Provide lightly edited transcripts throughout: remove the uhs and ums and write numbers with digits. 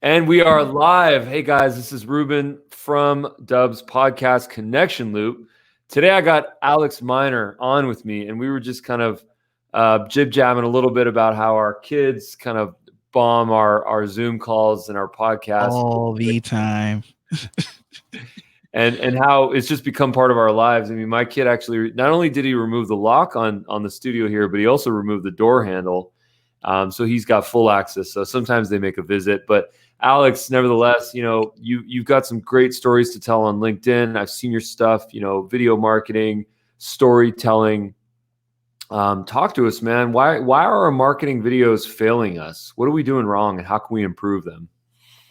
And we are live. Hey guys, this is Ruben from Dubb's podcast Connection Loop. Today I got Alex Miner on with me, and we were just kind of jib jabbing a little bit about how our kids kind of bomb our Zoom calls and our podcasts, all the time. and how it's just become part of our lives. I mean, my kid actually not only did he remove the lock on the studio here, but he also removed the door handle. So he's got full access. So sometimes they make a visit, but Alex, nevertheless, you've got some great stories to tell on LinkedIn. I've seen your stuff, video marketing, storytelling. Talk to us, man. Why are our marketing videos failing us? What are we doing wrong, and how can we improve them?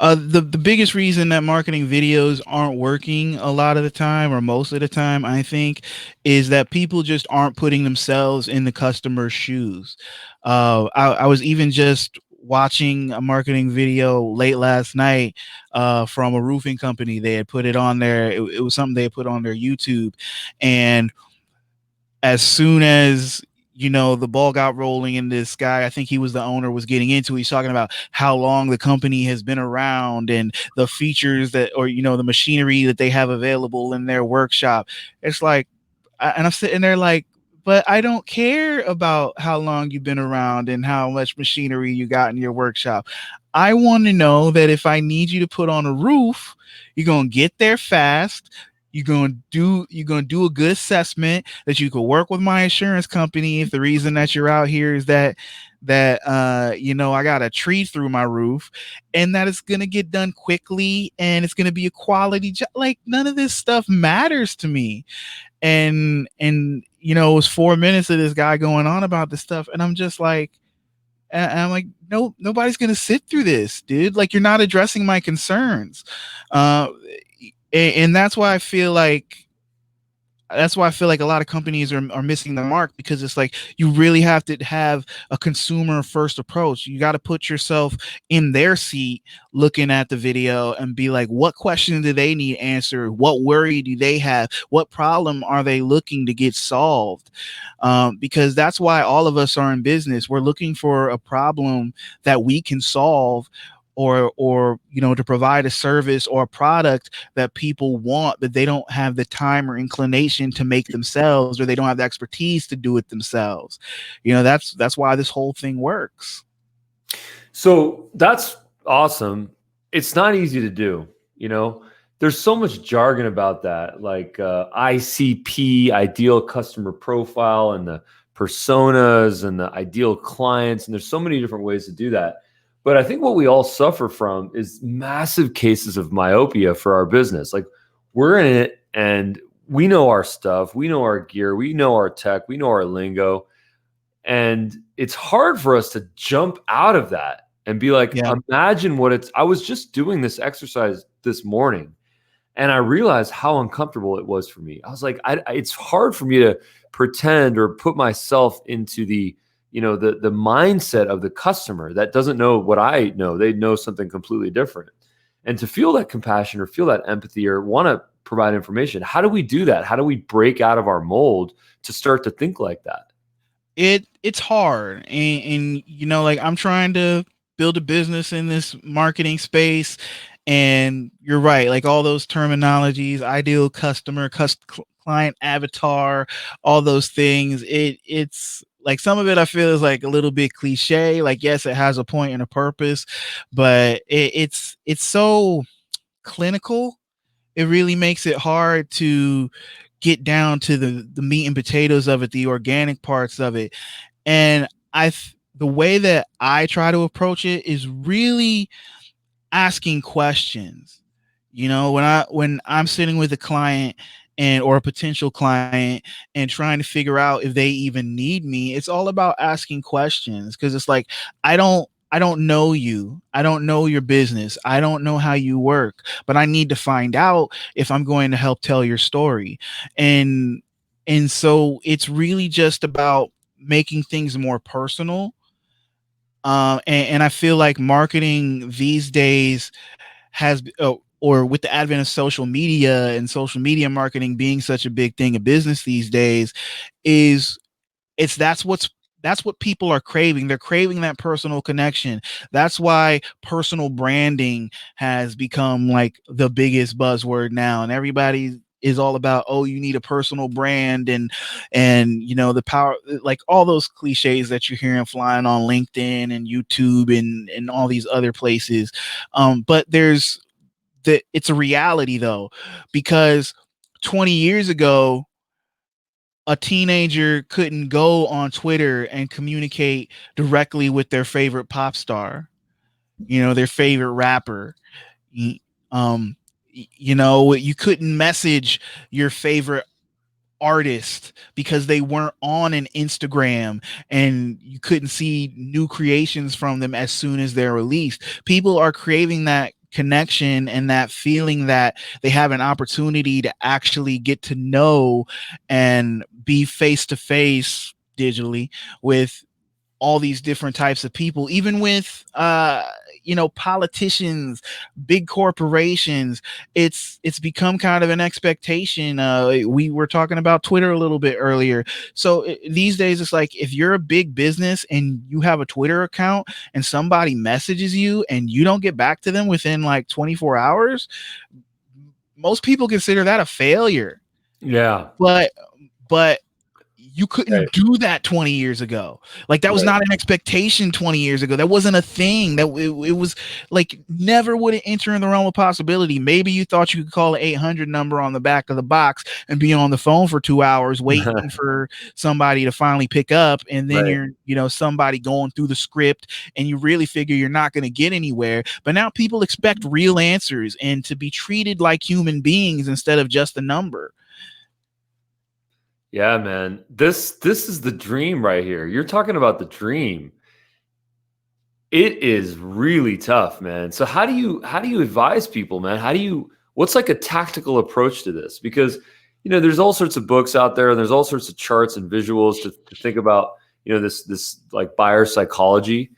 The biggest reason that marketing videos aren't working a lot of the time, or most of the time, I think, is that people just aren't putting themselves in the customer's shoes. I was even just watching a marketing video late last night from a roofing company. They had put it on there. It was something they had put on their YouTube, and as soon as the ball got rolling and this guy, I think he was the owner, was getting into it, he's talking about how long the company has been around and the features that, or the machinery that they have available in their workshop. It's like, and I'm sitting there like, but I don't care about how long you've been around and how much machinery you got in your workshop. I want to know that if I need you to put on a roof, you're going to get there fast. You're gonna do a good assessment, that you could work with my insurance company if the reason that you're out here is that I got a tree through my roof, and that it's gonna get done quickly and it's gonna be a quality job. Like, none of this stuff matters to me. And it was 4 minutes of this guy going on about this stuff, and I'm just like, and I'm like, no, nobody's gonna sit through this, dude. Like, you're not addressing my concerns. Uh, and that's why I feel like a lot of companies are missing the mark, because it's like, you really have to have a consumer first approach. You got to put yourself in their seat, looking at the video, and be like, what question do they need answered? What worry do they have? What problem are they looking to get solved? Because that's why all of us are in business. We're looking for a problem that we can solve, or to provide a service or a product that people want, but they don't have the time or inclination to make themselves, or they don't have the expertise to do it themselves. That's why this whole thing works. So that's awesome. It's not easy to do, you know. There's so much jargon about that, like ICP, ideal customer profile, and the personas and the ideal clients. And there's so many different ways to do that. But I think what we all suffer from is massive cases of myopia for our business. Like, we're in it and we know our stuff, we know our gear, we know our tech, we know our lingo. And it's hard for us to jump out of that and be like, Yeah. imagine what it's. I was just doing this exercise this morning, and I realized how uncomfortable it was for me. I was like, it's hard for me to pretend or put myself into the mindset of the customer that doesn't know what I know. They know something completely different. And to feel that compassion or feel that empathy or want to provide information, how do we do that? How do we break out of our mold to start to think like that? It's hard, and like, I'm trying to build a business in this marketing space, and you're right, like, all those terminologies, ideal customer, client avatar, all those things, it's like, some of it I feel is like a little bit cliche. Like, yes, it has a point and a purpose, but it's so clinical. It really makes it hard to get down to the meat and potatoes of it, the organic parts of it. And the way that I try to approach it is really asking questions. When I'm sitting with a client, or a potential client, and trying to figure out if they even need me, it's all about asking questions, because it's like, I don't know you. I don't know your business. I don't know how you work, but I need to find out if I'm going to help tell your story. And and so it's really just about making things more personal. And I feel like marketing these days or with the advent of social media, and social media marketing being such a big thing in business these days, is it's that's what's that's what people are craving. They're craving that personal connection. That's why personal branding has become like the biggest buzzword now, and everybody is all about, oh, you need a personal brand, and you know, the power, like all those cliches that you're hearing flying on LinkedIn and YouTube and all these other places. But there's it's a reality though, because 20 years ago a teenager couldn't go on Twitter and communicate directly with their favorite pop star, you know, their favorite rapper. Um, you know, you couldn't message your favorite artist because they weren't on an Instagram, and you couldn't see new creations from them as soon as they're released. People are craving that connection and that feeling that they have an opportunity to actually get to know and be face to face digitally with all these different types of people, even with you know, politicians, big corporations. It's become kind of an expectation. We were talking about Twitter a little bit earlier. So these days it's like, if you're a big business and you have a Twitter account and somebody messages you and you don't get back to them within like 24 hours, most people consider that a failure. Yeah. But you Right. couldn't do that 20 years ago. Like that was Right. not an expectation 20 years ago. That wasn't a thing. That it was like, never would it enter in the realm of possibility. Maybe you thought you could call an 800 number on the back of the box and be on the phone for 2 hours waiting for somebody to finally pick up, and then Right. you're, you know, somebody going through the script, and you really figure you're not going to get anywhere. But now people expect real answers and to be treated like human beings instead of just a number. Yeah, man. This is the dream right here. You're talking about the dream. It is really tough, man. So how do you advise people, man? What's like a tactical approach to this? Because you know, there's all sorts of books out there, and there's all sorts of charts and visuals to think about, you know, this like buyer psychology.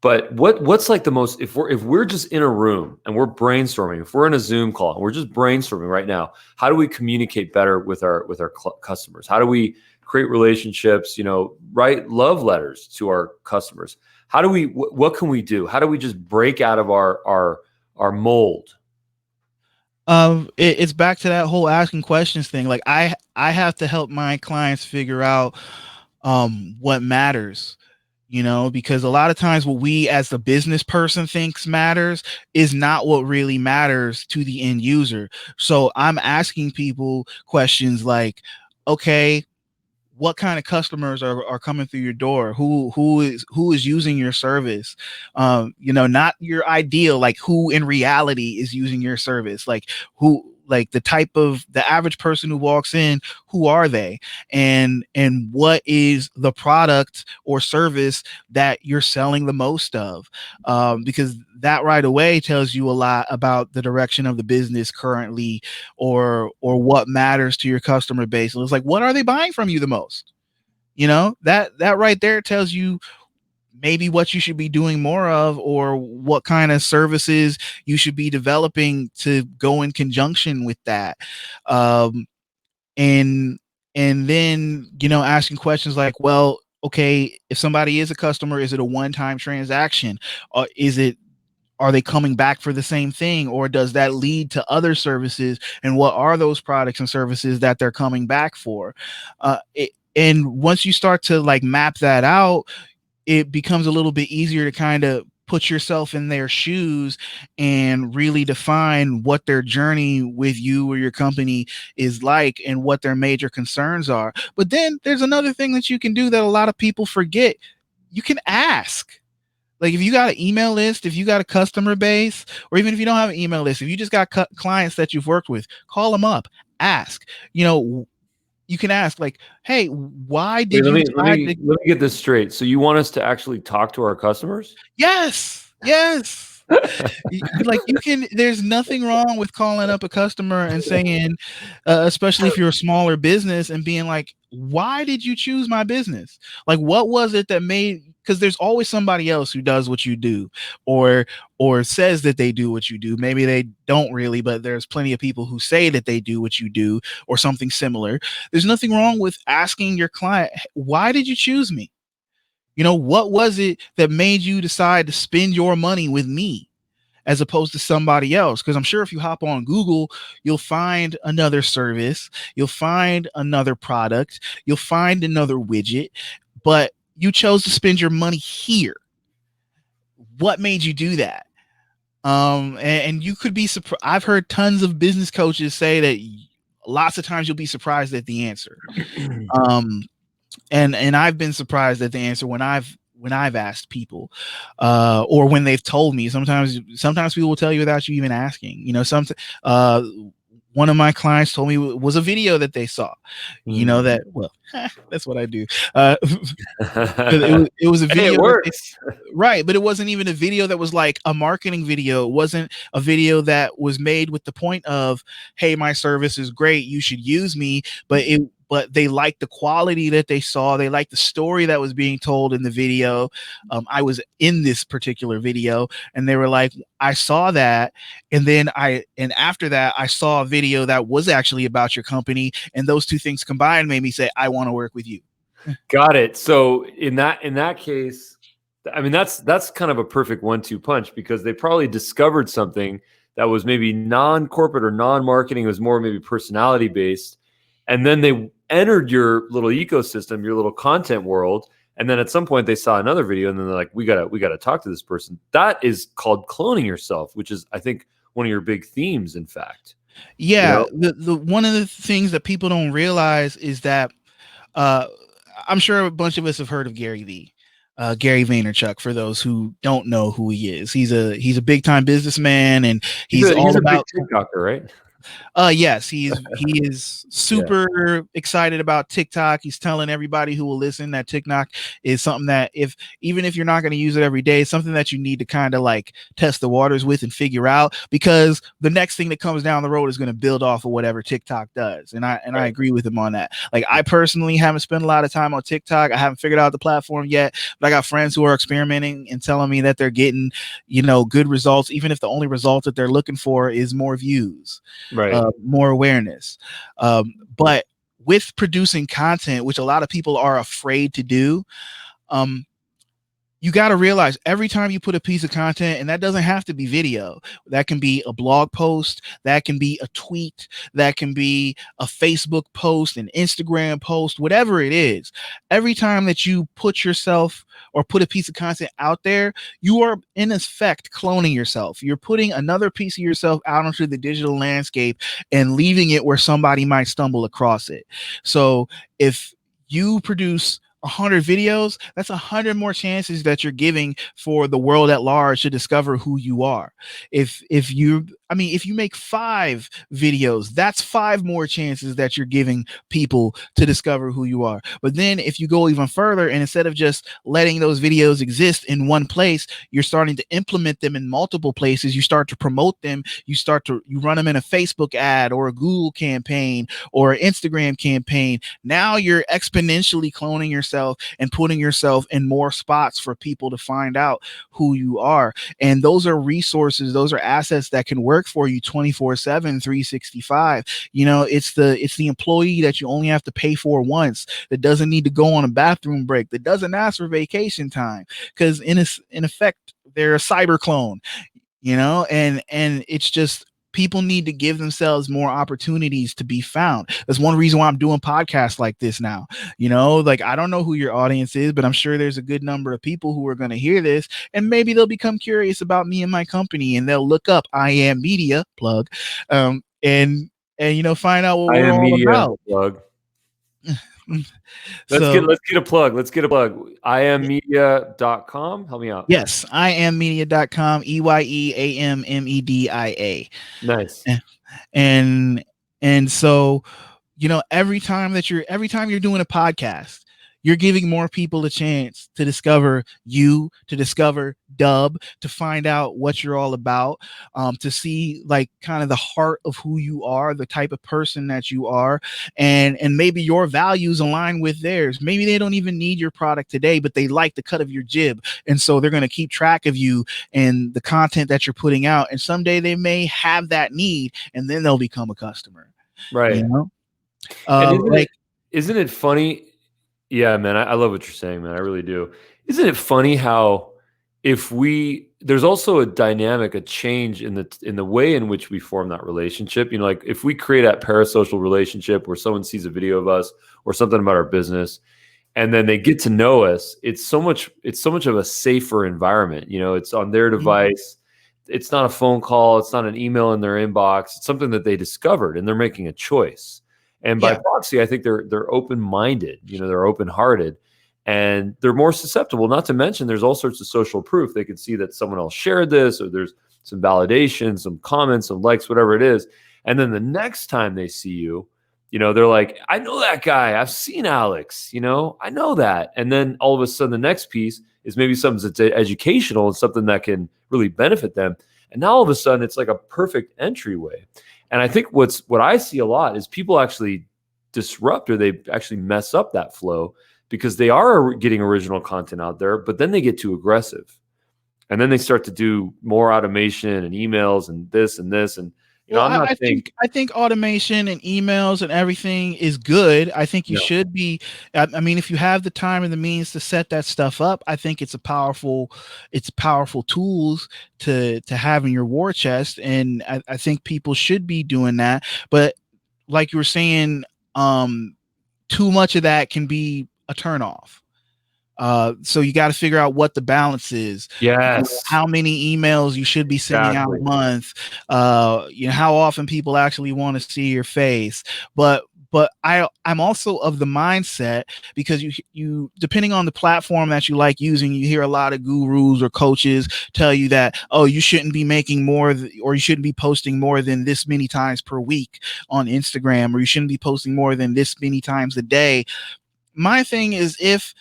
But what's like the most, if we're just in a room and we're brainstorming, if we're in a Zoom call and we're just brainstorming right now, how do we communicate better with our customers? How do we create relationships? You know, write love letters to our customers. How do we? What can we do? How do we just break out of our mold? It's back to that whole asking questions thing. Like I have to help my clients figure out what matters, you know, because a lot of times what we as the business person thinks matters is not what really matters to the end user. So I'm asking people questions like, okay, what kind of customers are coming through your door, who is using your service, you know, not your ideal, like who in reality is using your service, like who, like the type of the average person who walks in, who are they, and what is the product or service that you're selling the most of, because that right away tells you a lot about the direction of the business currently, or what matters to your customer base. It's like, what are they buying from you the most? You know, that right there tells you maybe what you should be doing more of, or what kind of services you should be developing to go in conjunction with that. Um, and and then, you know, asking questions like, well, okay, if somebody is a customer, is it a one-time transaction, or is it, are they coming back for the same thing, or does that lead to other services, and what are those products and services that they're coming back for? And once you start to like map that out, it becomes a little bit easier to kind of put yourself in their shoes and really define what their journey with you or your company is like, and what their major concerns are. But then there's another thing that you can do that a lot of people forget. You can ask. Like if you got an email list, if you got a customer base, or even if you don't have an email list, if you just got clients that you've worked with, call them up, ask. You know, you can ask like, "Hey, why Wait, did let you me let decide me to?" let me get this straight. So you want us to actually talk to our customers? Yes, yes. Like you can, there's nothing wrong with calling up a customer and saying, especially if you're a smaller business, and being like, why did you choose my business? Like what was it that made, because there's always somebody else who does what you do, or says that they do what you do. Maybe they don't really, but there's plenty of people who say that they do what you do, or something similar. There's nothing wrong with asking your client, why did you choose me? What was it that made you decide to spend your money with me as opposed to somebody else? Because I'm sure if you hop on Google, you'll find another service, you'll find another product, you'll find another widget, but you chose to spend your money here. What made you do that? And you could be surprised. I've heard tons of business coaches say that lots of times you'll be surprised at the answer. Um, and I've been surprised at the answer when I've asked people, or when they've told me. Sometimes people will tell you without you even asking. One of my clients told me it was a video that they saw. That, well, that's what I do. It was a Hey, it video works. right, but it wasn't even a video that was like a marketing video. It wasn't a video that was made with the point of, hey, my service is great, you should use me. But they liked the quality that they saw. They liked the story that was being told in the video. I was in this particular video, and they were like, I saw that, and after that, I saw a video that was actually about your company, and those two things combined made me say, I want to work with you. Got it. So in that case, I mean, that's kind of a perfect 1-2 punch, because they probably discovered something that was maybe non-corporate or non-marketing. It was more maybe personality based, and then they entered your little ecosystem, your little content world, and then at some point they saw another video, and then they're like, we gotta talk to this person. That is called cloning yourself, which is, I think, one of your big themes, in fact. Yeah, the one of the things that people don't realize is that, uh, I'm sure a bunch of us have heard of Gary V. Gary Vaynerchuk. For those who don't know who he is, he's a big time businessman, and he's all a big about. TikToker, right? Yes, he is super excited about TikTok. He's telling everybody who will listen that TikTok is something that, even if you're not going to use it every day, it's something that you need to kind of like test the waters with and figure out, because the next thing that comes down the road is going to build off of whatever TikTok does. And I agree with him on that. Like, I personally haven't spent a lot of time on TikTok. I haven't figured out the platform yet, but I got friends who are experimenting and telling me that they're getting, good results, even if the only result that they're looking for is more views. Right. More awareness. But with producing content, which a lot of people are afraid to do, you got to realize every time you put a piece of content, and that doesn't have to be video, that can be a blog post, that can be a tweet, that can be a Facebook post, an Instagram post, whatever it is. Every time that you put yourself or put a piece of content out there, you are in effect cloning yourself. You're putting another piece of yourself out onto the digital landscape and leaving it where somebody might stumble across it. So if you produce 100 videos, that's 100 more chances that you're giving for the world at large to discover who you are. If you make 5 videos, that's 5 more chances that you're giving people to discover who you are. But then if you go even further, and instead of just letting those videos exist in one place, you're starting to implement them in multiple places. You start to promote them. You run them in a Facebook ad or a Google campaign or an Instagram campaign. Now you're exponentially cloning yourself and putting yourself in more spots for people to find out who you are. And those are resources, those are assets that can work for you 24/7, 365. It's the employee that you only have to pay for once, that doesn't need to go on a bathroom break, that doesn't ask for vacation time, because in effect they're a cyber clone. And it's just, people need to give themselves more opportunities to be found. That's one reason why I'm doing podcasts like this now. Like, I don't know who your audience is, but I'm sure there's a good number of people who are going to hear this, and maybe they'll become curious about me and my company, and they'll look up I Am Media plug, and find out what I we're Am all Media about. plug. So Let's get a plug. IamMedia.com. Help me out. yes, IamMedia.com, EYEAMMEDIA. Nice. And so, every time you're doing a podcast, you're giving more people a chance to discover you, to discover Dubb, to find out what you're all about, to see like kind of the heart of who you are, the type of person that you are, and maybe your values align with theirs. Maybe they don't even need your product today, but they like the cut of your jib, and so they're going to keep track of you and the content that you're putting out. And someday they may have that need, and then they'll become a customer. Right. And isn't it funny? Yeah, man, I love what you're saying, man. I really do. Isn't it funny how there's also a dynamic, a change in the way in which we form that relationship. You know, like if we create that parasocial relationship where someone sees a video of us or something about our business, and then they get to know us, it's so much of a safer environment. You know, it's on their device. It's not a phone call, it's not an email in their inbox. It's something that they discovered and they're making a choice. And by Yeah. proxy, I think they're open-minded, you know, they're open-hearted and they're more susceptible. Not to mention there's all sorts of social proof. They can see that someone else shared this, or there's some validation, some comments, some likes, whatever it is. And then the next time they see you, you know, they're like, I know that guy. I've seen Alex, you know, I know that. And then all of a sudden, the next piece is maybe something that's educational and something that can really benefit them. And now all of a sudden, it's like a perfect entryway. And I think what I see a lot is people actually disrupt, or they actually mess up that flow because they are getting original content out there, but then they get too aggressive. And then they start to do more automation and emails and this and this. And, you know, Well, I'm not saying, I think automation and emails and everything is good. I think you no, should be. I mean, if you have the time and the means to set that stuff up, I think it's powerful tools to have in your war chest, and I think people should be doing that. But like you were saying, too much of that can be a turnoff. So you got to figure out what the balance is. You know, yes, how many emails you should be sending out a exactly. month. You know, how often people actually want to see your face. But I'm also of the mindset, because you depending on the platform that you like using, you hear a lot of gurus or coaches tell you that, oh, you shouldn't be making more, or you shouldn't be posting more than this many times per week on Instagram, or you shouldn't be posting more than this many times a day. My thing is, if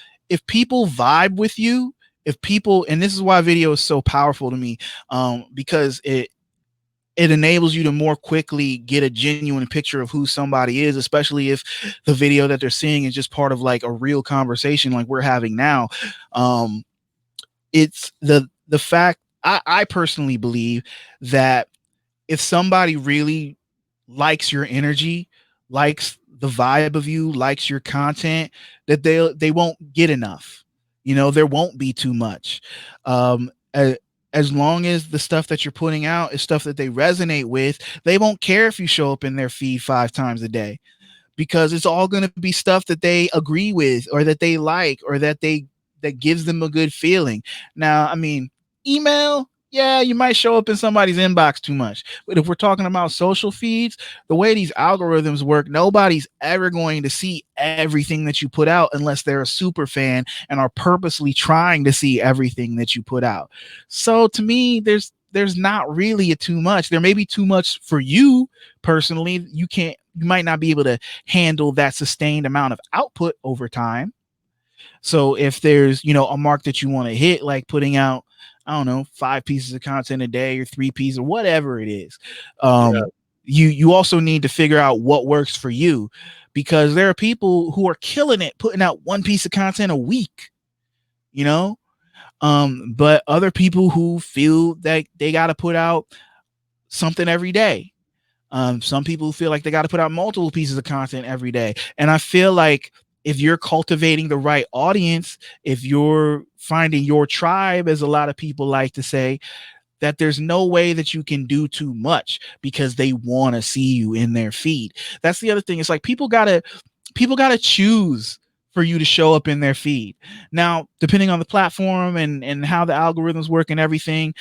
people vibe with you, if people, and this is why video is so powerful to me, because it enables you to more quickly get a genuine picture of who somebody is, especially if the video that they're seeing is just part of like a real conversation like we're having now. um it's the fact, I personally believe that if somebody really likes your energy, likes the vibe of you, likes your content, that they won't get enough. You know, there won't be too much. Um, as long as the stuff that you're putting out is stuff that they resonate with, they won't care if you show up in their feed 5 times a day, because it's all going to be stuff that they agree with, or that they like, or that gives them a good feeling. Now, I mean, email, yeah, you might show up in somebody's inbox too much. But if we're talking about social feeds, the way these algorithms work, nobody's ever going to see everything that you put out unless they're a super fan and are purposely trying to see everything that you put out. So to me, there's not really a too much. There may be too much for you personally. You might not be able to handle that sustained amount of output over time. So if there's, you know, a mark that you want to hit, like putting out, I don't know, 5 pieces of content a day or 3 pieces or whatever it is, Yeah. you also need to figure out what works for you, because there are people who are killing it putting out 1 piece of content a week, you know, but other people who feel that they got to put out something every day. Some people feel like they got to put out multiple pieces of content every day. And I feel like if you're cultivating the right audience, if you're finding your tribe, as a lot of people like to say, that there's no way that you can do too much because they want to see you in their feed. That's the other thing. It's like people gotta choose for you to show up in their feed. Now, depending on the platform and how the algorithms work and everything,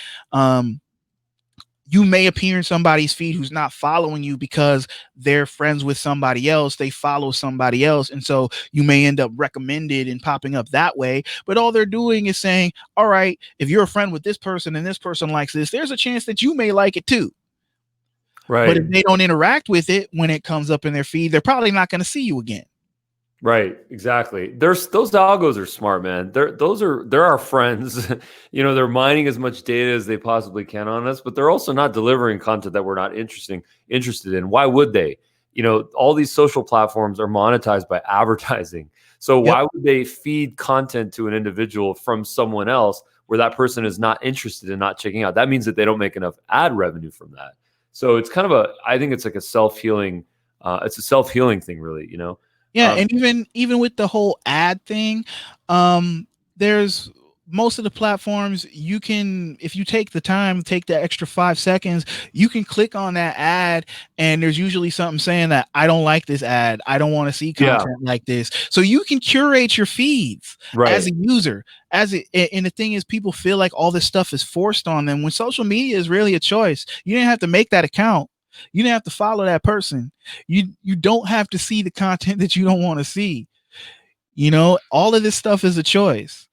you may appear in somebody's feed who's not following you because they're friends with somebody else. They follow somebody else. And so you may end up recommended and popping up that way. But all they're doing is saying, all right, if you're a friend with this person and this person likes this, there's a chance that you may like it too. But if Right. they don't interact with it when it comes up in their feed, they're probably not going to see you again. Right, exactly. There's those algos are smart, man. They're our friends. You know, they're mining as much data as they possibly can on us, but they're also not delivering content that we're not interested in. Why would they? You know, all these social platforms are monetized by advertising. So Yep. why would they feed content to an individual from someone else where that person is not interested in not checking out? That means that they don't make enough ad revenue from that. So it's kind of I think it's like a self-healing, it's a self-healing thing, really, you know. Yeah, Um, and even with the whole ad thing, um, there's most of the platforms you can, if you take the time, take the extra 5 seconds, you can click on that ad, and there's usually something saying that I don't like this ad, I don't want to see Yeah. content like this. So you can curate your feeds as Right. a user. And the thing is, people feel like all this stuff is forced on them when social media is really a choice. You didn't have to make that account. You didn't have to follow that person. You don't have to see the content that you don't want to see. All of this stuff is a choice.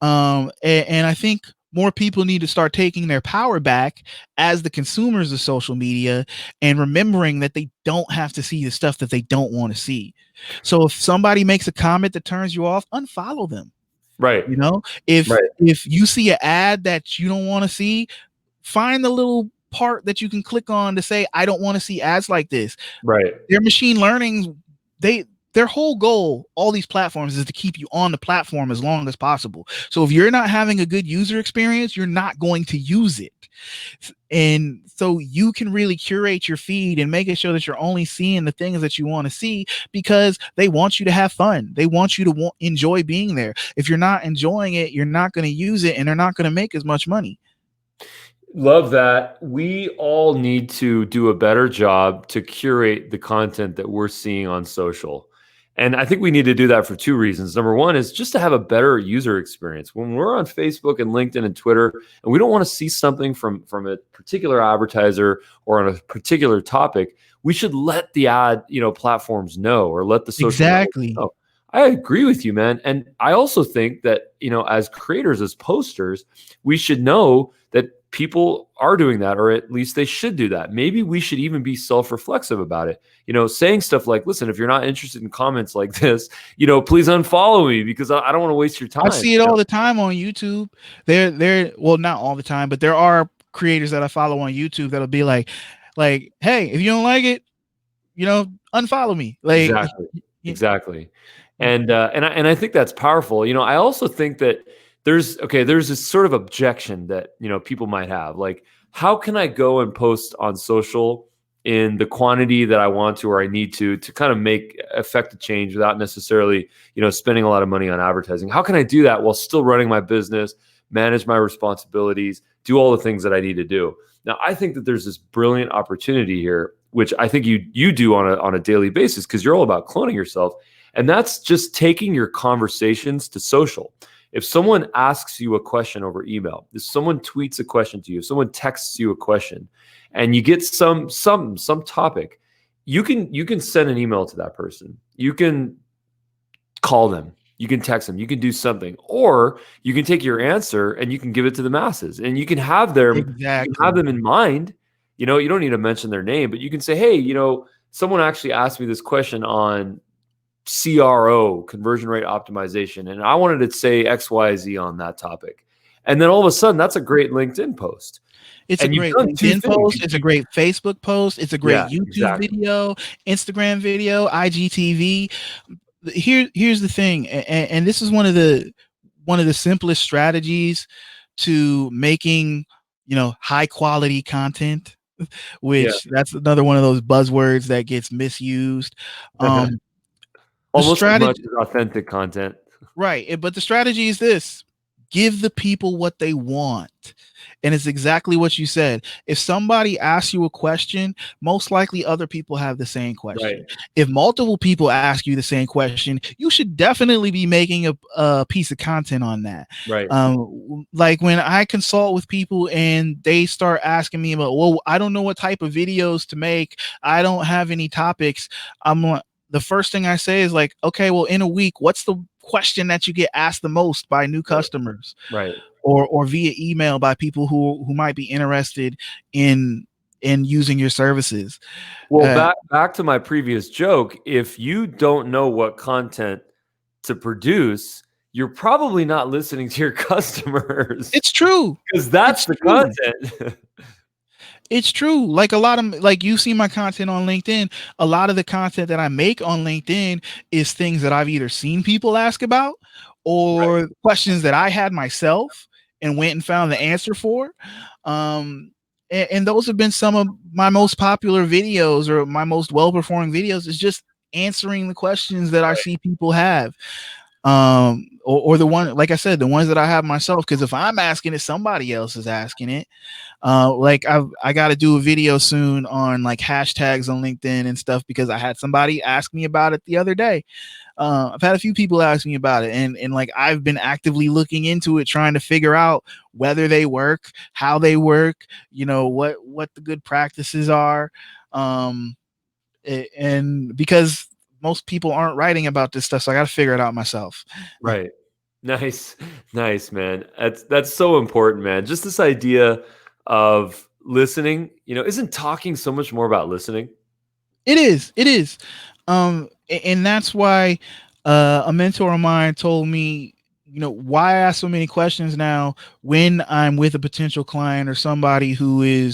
And I think more people need to start taking their power back as the consumers of social media, and remembering that they don't have to see the stuff that they don't want to see. So if somebody makes a comment that turns you off, unfollow them. Right. If Right. if you see an ad that you don't want to see, find the little part that you can click on to say, I don't want to see ads like this. Right. Their machine learning, their whole goal, all these platforms, is to keep you on the platform as long as possible. So if you're not having a good user experience, you're not going to use it. And so you can really curate your feed and making sure that you're only seeing the things that you want to see, because they want you to have fun. They want you to enjoy being there. If you're not enjoying it, you're not going to use it, and they're not going to make as much money. Love that. We all need to do a better job to curate the content that we're seeing on social. And I think we need to do that for two reasons. Number one is just to have a better user experience. When we're on Facebook and LinkedIn and Twitter, and we don't want to see something from a particular advertiser or on a particular topic, we should let the ad, platforms know, or let the social networks Exactly. know. I agree with you, man. And I also think that, as creators, as posters, we should know that people are doing that, or at least they should do that. Maybe we should even be self-reflexive about it. Saying stuff like, listen, if you're not interested in comments like this, please unfollow me, because I don't want to waste your time. I see it all the time on YouTube. Well, not all the time, but there are creators that I follow on YouTube that'll be like, hey, if you don't like it, unfollow me. Exactly. Exactly. And I think that's powerful. I also think that there's this sort of objection that, people might have. Like, how can I go and post on social in the quantity that I want to, or I need to kind of affect a change without necessarily, spending a lot of money on advertising? How can I do that while still running my business, manage my responsibilities, do all the things that I need to do? Now, I think that there's this brilliant opportunity here, which I think you do on a daily basis, because you're all about cloning yourself. And that's just taking your conversations to social. If someone asks you a question over email, if someone tweets a question to you, if someone texts you a question, and you get some topic, you can send an email to that person. You can call them. You can text them. You can do something, or you can take your answer and you can give it to the masses, and you can have them in mind. You don't need to mention their name, but you can say, hey, someone actually asked me this question on CRO, conversion rate optimization, and I wanted to say XYZ on that topic. And then all of a sudden, that's a great LinkedIn post. It's a great LinkedIn post. It's a great Facebook post. It's a great YouTube video, Instagram video, IGTV. Here's the thing, and this is one of the simplest strategies to making high quality content, which that's another one of those buzzwords that gets misused. Almost as much as authentic content. Right. But the strategy is this: give the people what they want. And it's exactly what you said. If somebody asks you a question, most likely other people have the same question. Right. If multiple people ask you the same question, you should definitely be making a piece of content on that. Right. Like when I consult with people and they start asking me about, well, I don't know what type of videos to make, I don't have any topics, the first thing I say is like, okay, well, in a week, what's the question that you get asked the most by new customers? Right. Or via email by people who might be interested in using your services. Well, back to my previous joke, if you don't know what content to produce, you're probably not listening to your customers. It's true. Because that's the content. It's true. Like you see my content on LinkedIn. A lot of the content that I make on LinkedIn is things that I've either seen people ask about, or questions that I had myself and went and found the answer for. And those have been some of my most popular videos, or my most well-performing videos, is just answering the questions that I see people have. Or the one, like I said, the ones that I have myself, because if I'm asking it, somebody else is asking it. Like I got to do a video soon on like hashtags on LinkedIn and stuff, because I had somebody ask me about it the other day. I've had a few people ask me about it, and like I've been actively looking into it, trying to figure out whether they work, how they work, what the good practices are. And because most people aren't writing about this stuff, so I got to figure it out myself. Right. Nice. Nice, man. That's so important, man. Just this idea of listening, isn't talking so much more about listening? It is. It is. And that's why a mentor of mine told me, why I ask so many questions now when I'm with a potential client or somebody who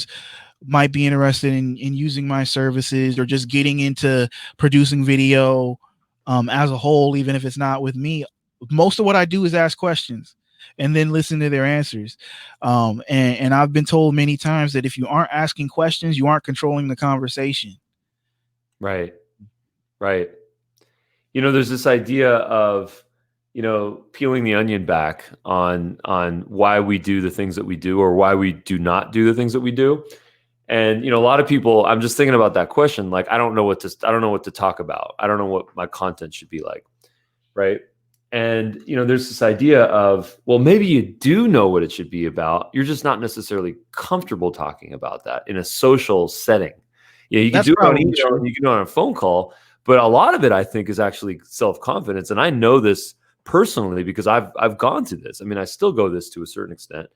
might be interested in using my services, or just getting into producing video as a whole, even if it's not with me. Most of what I do is ask questions and then listen to their answers. And I've been told many times that if you aren't asking questions, you aren't controlling the conversation. Right. Right. There's this idea of, peeling the onion back on why we do the things that we do, or why we do not do the things that we do. And a lot of people, I'm just thinking about that question. Like, I don't know what to talk about. I don't know what my content should be like, right? And there's this idea of, well, maybe you do know what it should be about. You're just not necessarily comfortable talking about that in a social setting. You can That's do it on probably email, true. you can do it on a phone call, but a lot of it, I think, is actually self-confidence. And I know this personally because I've gone through this. I mean, I still go this to a certain extent.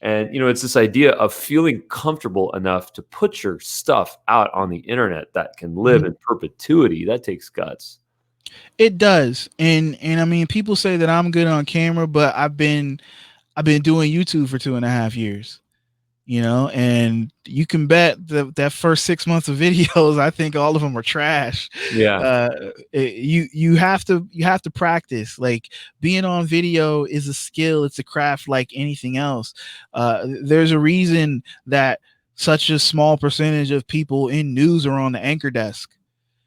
And it's this idea of feeling comfortable enough to put your stuff out on the internet that can live Mhm. in perpetuity. That takes guts. It does. And I mean, people say that I'm good on camera, but I've been doing YouTube for 2.5 years. And you can bet that first 6 months of videos, I think all of them are trash. Yeah. You have to practice. Like, being on video is a skill, it's a craft like anything else. There's a reason that such a small percentage of people in news are on the anchor desk. It's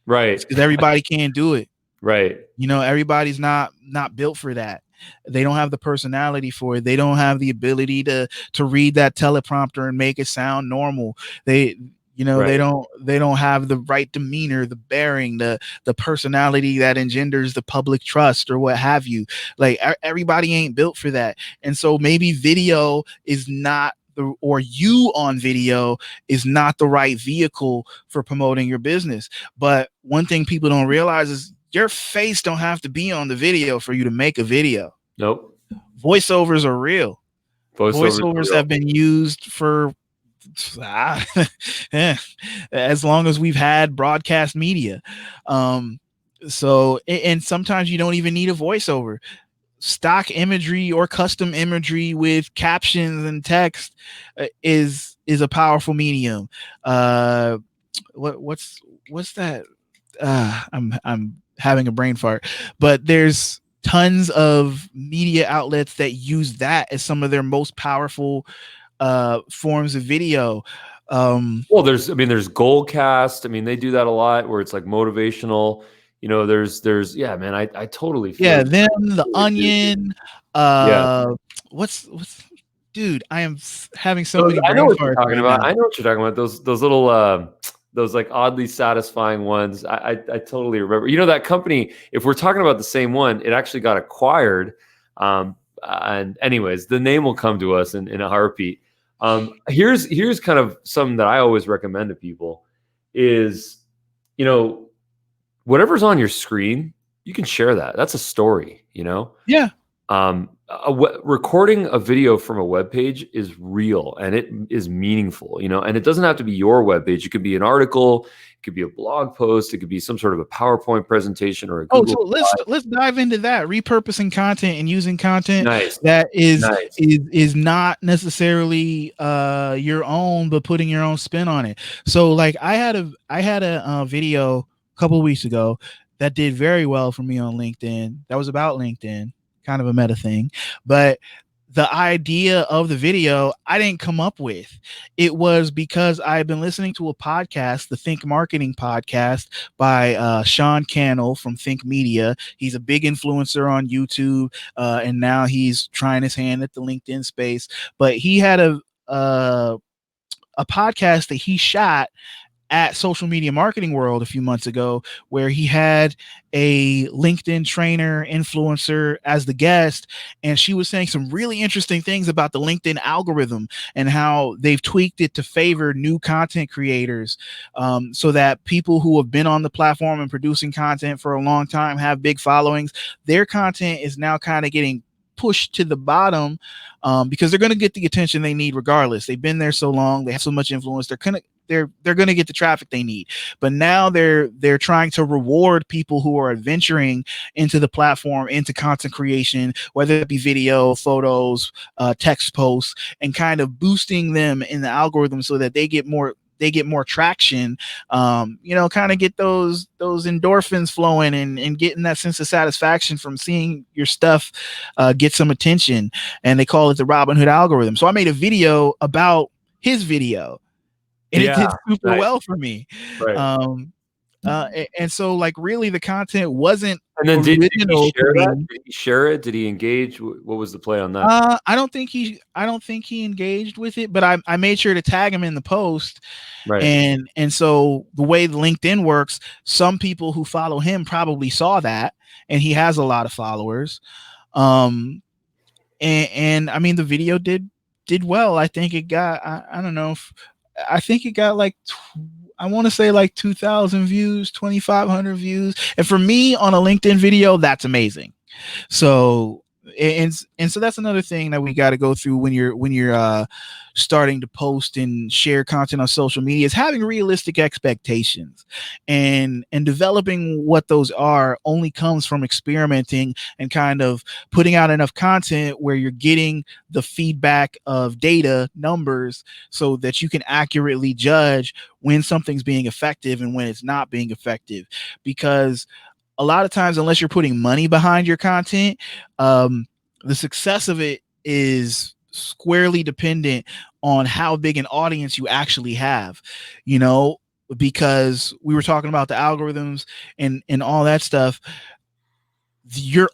Right. because everybody can't do it. Right. Everybody's not built for that. They don't have the personality for it. They don't have the ability to read that teleprompter and make it sound normal. They Right. don't have the right demeanor, the bearing, the personality that engenders the public trust, or what have you. Like, everybody ain't built for that. And so maybe video is not or you on video is not the right vehicle for promoting your business. But one thing people don't realize is your face don't have to be on the video for you to make a video. Nope. Voiceovers are real. Voiceovers are Voiceovers real. have been used for as long as we've had broadcast media. And sometimes you don't even need a voiceover. Stock imagery or custom imagery with captions and text is a powerful medium. What's that? I'm having a brain fart, but there's tons of media outlets that use that as some of their most powerful forms of video. Well, there's Goalcast. I mean, they do that a lot where it's like motivational. Yeah, man, I totally feel Yeah, you. them, The Totally agree with you. Onion. Yeah. What's dude? I am having so Those, many I know brain what you're farts talking right about. now. I know what you're talking about. Those little those like oddly satisfying ones. I totally remember. That company, if we're talking about the same one, it actually got acquired. And anyways, the name will come to us in a heartbeat. Here's kind of something that I always recommend to people is, whatever's on your screen, you can share that. That's a story. Yeah, Recording a video from a web page is real and it is meaningful, and it doesn't have to be your web page. It could be an article, it could be a blog post, it could be some sort of a PowerPoint presentation or a Oh, Google so let's dive into that. Repurposing content and using content Nice. that is Nice. is is not necessarily your own, but putting your own spin on it. So, like, I had a video a couple of weeks ago that did very well for me on LinkedIn. That was about LinkedIn, kind of a meta thing, but the idea of the video I didn't come up with. It was because I've been listening to a podcast, the Think Marketing podcast by Sean Cannell from Think Media. He's a big influencer on YouTube, and now he's trying his hand at the LinkedIn space. But he had a podcast that he shot at Social Media Marketing World a few months ago, where he had a LinkedIn trainer influencer as the guest, and she was saying some really interesting things about the LinkedIn algorithm and how they've tweaked it to favor new content creators, so that people who have been on the platform and producing content for a long time, have big followings, their content is now kind of getting pushed to the bottom, because they're going to get the attention they need regardless. They've been there so long, they have so much influence, they're going to get the traffic they need. But now they're trying to reward people who are adventuring into the platform, into content creation, whether it be video, photos, text posts, and kind of boosting them in the algorithm so that they get more traction, kind of get those endorphins flowing, and getting that sense of satisfaction from seeing your stuff get some attention. And they call it the Robin Hood algorithm. So I made a video about his video, and it did super well for me. Right. And so, like, really the content wasn't And then did he original share to me. that? Did he share it? Did he engage? What was the play on that? I don't think he engaged with it, but I made sure to tag him in the post. Right. And so the way LinkedIn works, some people who follow him probably saw that, and he has a lot of followers. And I mean, the video did well. I think it got, I don't know if, I think it got like, I want to say like 2,000 views, 2,500 views. And for me on a LinkedIn video, that's amazing. So, and so that's another thing that we got to go through when you're starting to post and share content on social media, is having realistic expectations, and developing what those are only comes from experimenting and kind of putting out enough content where you're getting the feedback of data, numbers, so that you can accurately judge when something's being effective and when it's not being effective. Because a lot of times, unless you're putting money behind your content, the success of it is squarely dependent on how big an audience you actually have, because we were talking about the algorithms and all that stuff. Your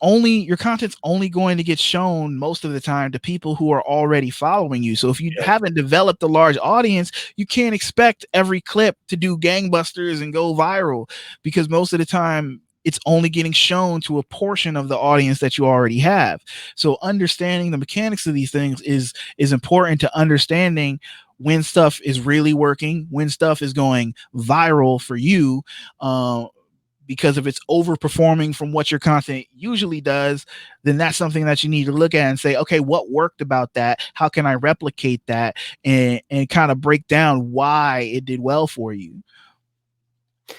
content's only going to get shown most of the time to people who are already following you. So if you haven't developed a large audience, you can't expect every clip to do gangbusters and go viral, because most of the time it's only getting shown to a portion of the audience that you already have. So understanding the mechanics of these things is important to understanding when stuff is really working, when stuff is going viral for you. Because if it's overperforming from what your content usually does, then that's something that you need to look at and say, okay, what worked about that? How can I replicate that? And kind of break down why it did well for you.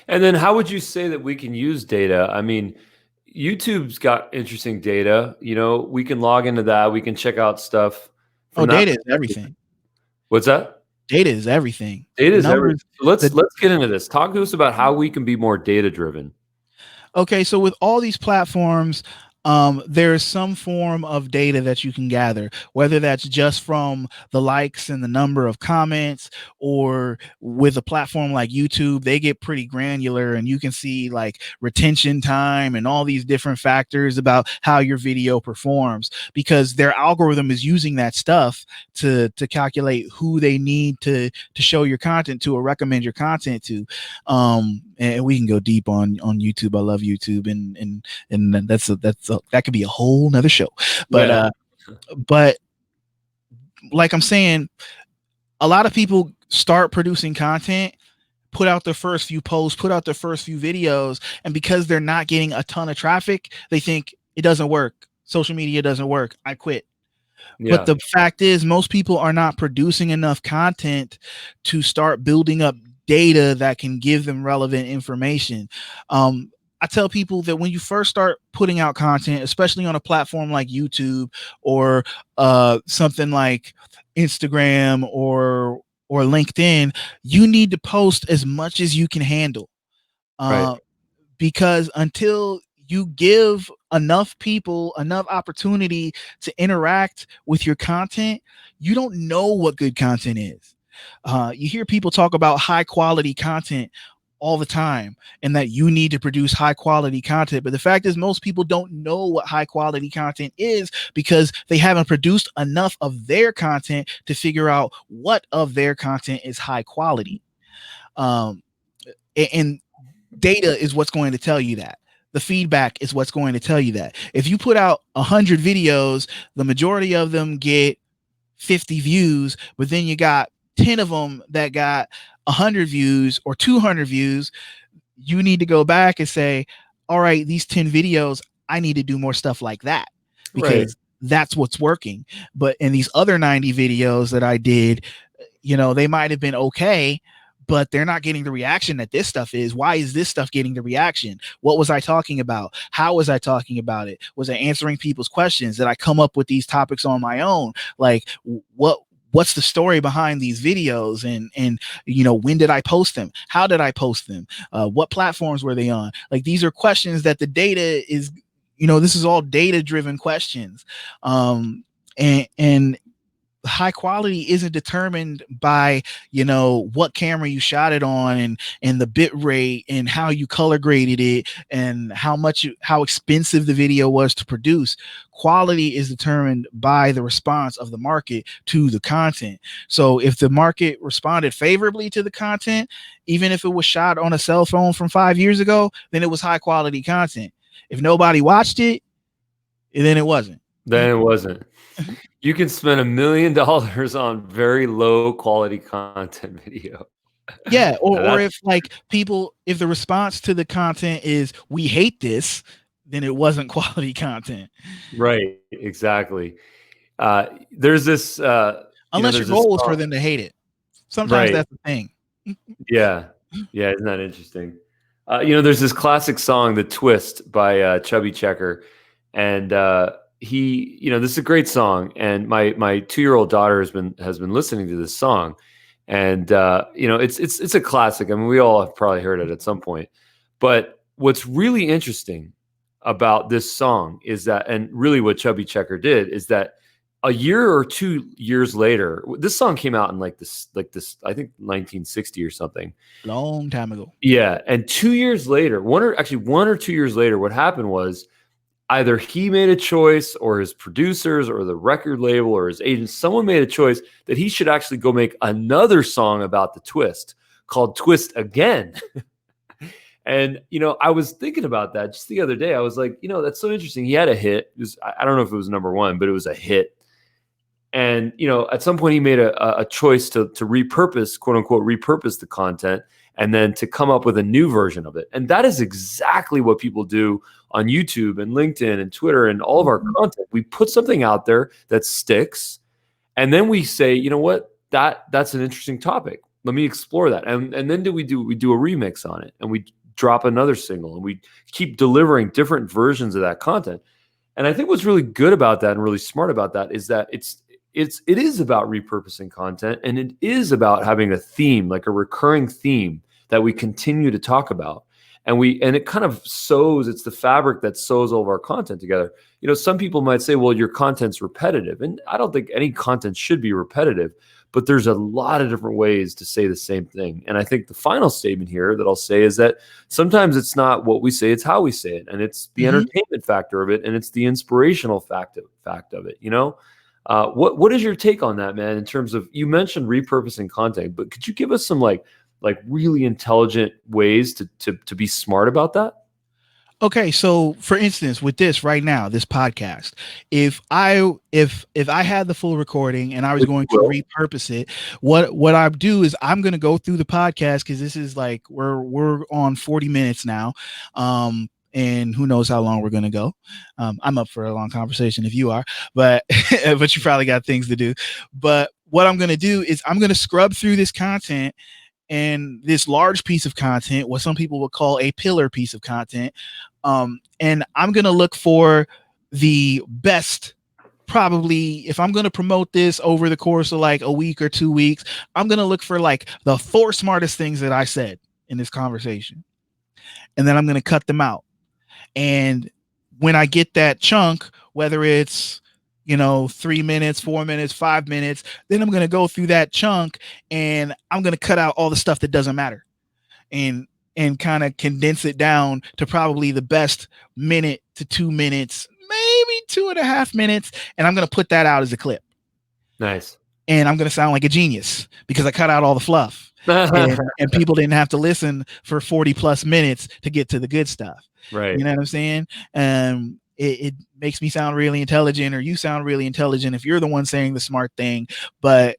And then how would you say that we can use data? I mean, YouTube's got interesting data. We can log into that. We can check out stuff. Data is everything. What's that? Data is everything. Data is everything. Let's get into this. Talk to us about how we can be more data driven. Okay, so with all these platforms, there is some form of data that you can gather, whether that's just from the likes and the number of comments, or with a platform like YouTube, they get pretty granular and you can see like retention time and all these different factors about how your video performs, because their algorithm is using that stuff to calculate who they need to show your content to or recommend your content to. And we can go deep on YouTube. I love YouTube, and that could be a whole nother show. But but like I'm saying, a lot of people start producing content, put out their first few posts, put out their first few videos, and because they're not getting a ton of traffic, they think it doesn't work. Social media doesn't work. I quit. Yeah. But the fact is, most people are not producing enough content to start building up data that can give them relevant information. I tell people that when you first start putting out content, especially on a platform like YouTube or something like Instagram or LinkedIn, you need to post as much as you can handle. Because until you give enough people enough opportunity to interact with your content, you don't know what good content is. You hear people talk about high quality content all the time, and that you need to produce high quality content. But the fact is, most people don't know what high quality content is because they haven't produced enough of their content to figure out what of their content is high quality. Um, and data is what's going to tell you that. The feedback is what's going to tell you that. If you put out 100 videos, the majority of them get 50 views, but then you got 10 of them that got 100 views or 200 views, you need to go back and say, all right, these 10 videos, I need to do more stuff like that because Right. that's what's working. But in these other 90 videos that I did, they might have been okay, but they're not getting the reaction that this stuff is. Why is this stuff getting the reaction? What was I talking about? How was I talking about it? Was I answering people's questions? Did I come up with these topics on my own? Like, what's the story behind these videos? And when did I post them? How did I post them? What platforms were they on? Like, these are questions that the data is, this is all data driven questions. And high quality isn't determined by what camera you shot it on and the bit rate and how you color graded it and how expensive the video was to produce. Quality is determined by the response of the market to the content. So if the market responded favorably to the content, even if it was shot on a cell phone from 5 years ago, then it was high quality content. If nobody watched it, then it wasn't. Then it wasn't. You can spend $1 million on very low quality content video. Yeah, or if if the response to the content is we hate this, then it wasn't quality content. Right, exactly. There's this Unless your goal is for them to hate it. Sometimes that's the thing. Yeah, isn't that interesting? There's this classic song, "The Twist" by Chubby Checker, and this is a great song. And my 2-year-old daughter has been listening to this song, and it's a classic. I mean, we all have probably heard it at some point. But what's really interesting about this song is that, and really what Chubby Checker did is that a year or 2 years later, this song came out in this, I think 1960 or something. Long time ago. Yeah. And 2 years later, 1 or 2 years later, what happened was either he made a choice or his producers or the record label or his agent, someone made a choice that he should actually go make another song about the twist called Twist Again. And, I was thinking about that just the other day. I was like, that's so interesting. He had a hit. I don't know if it was number one, but it was a hit. And, at some point he made a choice to repurpose, quote unquote, repurpose the content and then to come up with a new version of it. And that is exactly what people do on YouTube and LinkedIn and Twitter and all of our content. We put something out there that sticks. And then we say, you know what, that's an interesting topic. Let me explore that. And then we do a remix on it, and we drop another single, and we keep delivering different versions of that content. And I think what's really good about that and really smart about that is that it is about repurposing content, and it is about having a theme, like a recurring theme that we continue to talk about. And it kind of it's the fabric that sews all of our content together. Some people might say, well, your content's repetitive. And I don't think any content should be repetitive, but there's a lot of different ways to say the same thing. And I think the final statement here that I'll say is that sometimes it's not what we say, it's how we say it. And it's the entertainment factor of it. And it's the inspirational fact of it. What is your take on that, man? In terms of, you mentioned repurposing content, but could you give us some like really intelligent ways to be smart about that? Okay, so for instance, with this right now, this podcast, if I had the full recording and I was going to repurpose it, what I do is I'm going to go through the podcast, because this is we're on 40 minutes now. And who knows how long we're going to go. I'm up for a long conversation if you are, but you probably got things to do. But what I'm going to do is I'm going to scrub through this content, and this large piece of content, what some people would call a pillar piece of content. And I'm going to look for the best, probably, if I'm going to promote this over the course of a week or 2 weeks, I'm going to look for the 4 smartest things that I said in this conversation. And then I'm going to cut them out. And when I get that chunk, whether it's 3 minutes, 4 minutes, 5 minutes, then I'm going to go through that chunk and I'm going to cut out all the stuff that doesn't matter and kind of condense it down to probably the best minute to 2 minutes, maybe 2.5 minutes, and I'm going to put that out as a clip. Nice. And I'm going to sound like a genius because I cut out all the fluff. and people didn't have to listen for 40 plus minutes to get to the good stuff. Right. You know what I'm saying? It makes me sound really intelligent, or you sound really intelligent if you're the one saying the smart thing, but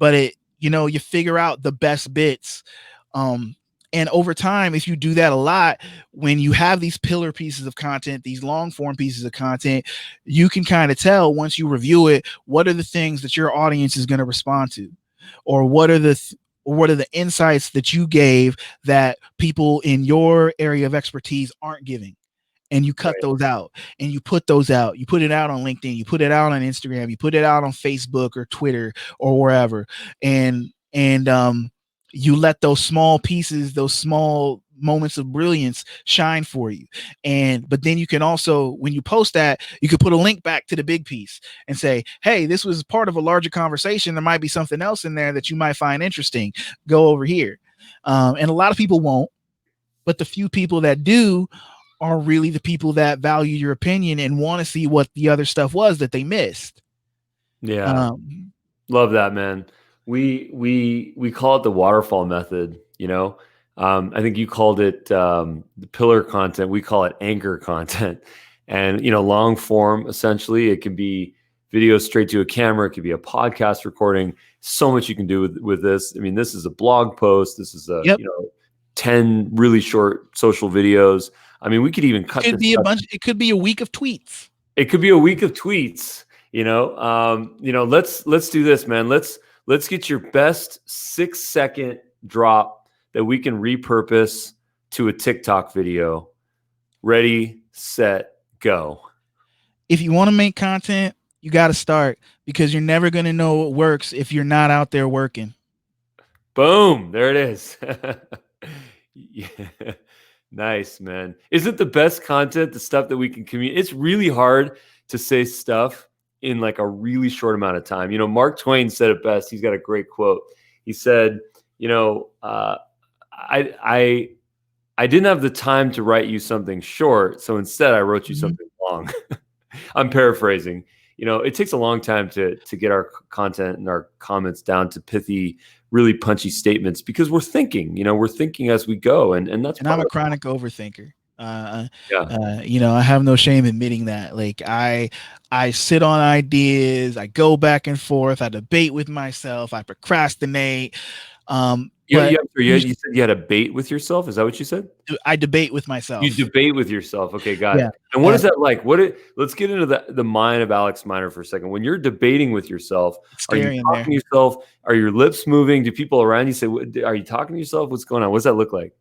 it, you figure out the best bits. And over time, if you do that a lot, when you have these pillar pieces of content, these long form pieces of content, you can kind of tell once you review it, what are the things that your audience is going to respond to, or what are the insights that you gave that people in your area of expertise aren't giving. And you cut those out, and you put those out. You put it out on LinkedIn, you put it out on Instagram, you put it out on Facebook or Twitter or wherever. And you let those small pieces, those small moments of brilliance shine for you. But then you can also, when you post that, you could put a link back to the big piece and say, hey, this was part of a larger conversation. There might be something else in there that you might find interesting. Go over here. And a lot of people won't, but the few people that do are really the people that value your opinion and want to see what the other stuff was that they missed. Yeah. Love that, man. We call it the waterfall method, I think you called it the pillar content. We call it anchor content. And, long form, essentially, it can be video straight to a camera. It could be a podcast recording. So much you can do with this. I mean, this is a blog post. This is 10 really short social videos. I mean, we could even cut. It could be a week of tweets. It could be a week of tweets. Let's do this, man. Let's get your best 6-second drop that we can repurpose to a TikTok video. Ready, set, go. If you want to make content, you got to start, because you're never going to know what works if you're not out there working. Boom. There it is. Yeah. Nice, man. Isn't the best content the stuff that we can communicate? It's really hard to say stuff in like a really short amount of time. Mark Twain said it best. He's got a great quote. He said, I didn't have the time to write you something short, so instead I wrote you something long. I'm paraphrasing. It takes a long time to get our content and our comments down to pithy, really punchy statements, because we're thinking, we're thinking as we go. And that's, and I'm a chronic overthinker. I have no shame admitting that. Like I sit on ideas, I go back and forth, I debate with myself, I procrastinate. You said you had a bait with yourself. Is that what you said? I debate with myself. You debate with yourself. Okay, got it. And what is that like? Let's get into the mind of Alex Miner for a second. When you're debating with yourself, are you talking to yourself? Are your lips moving? Do people around you say, are you talking to yourself? What's going on? What does that look like?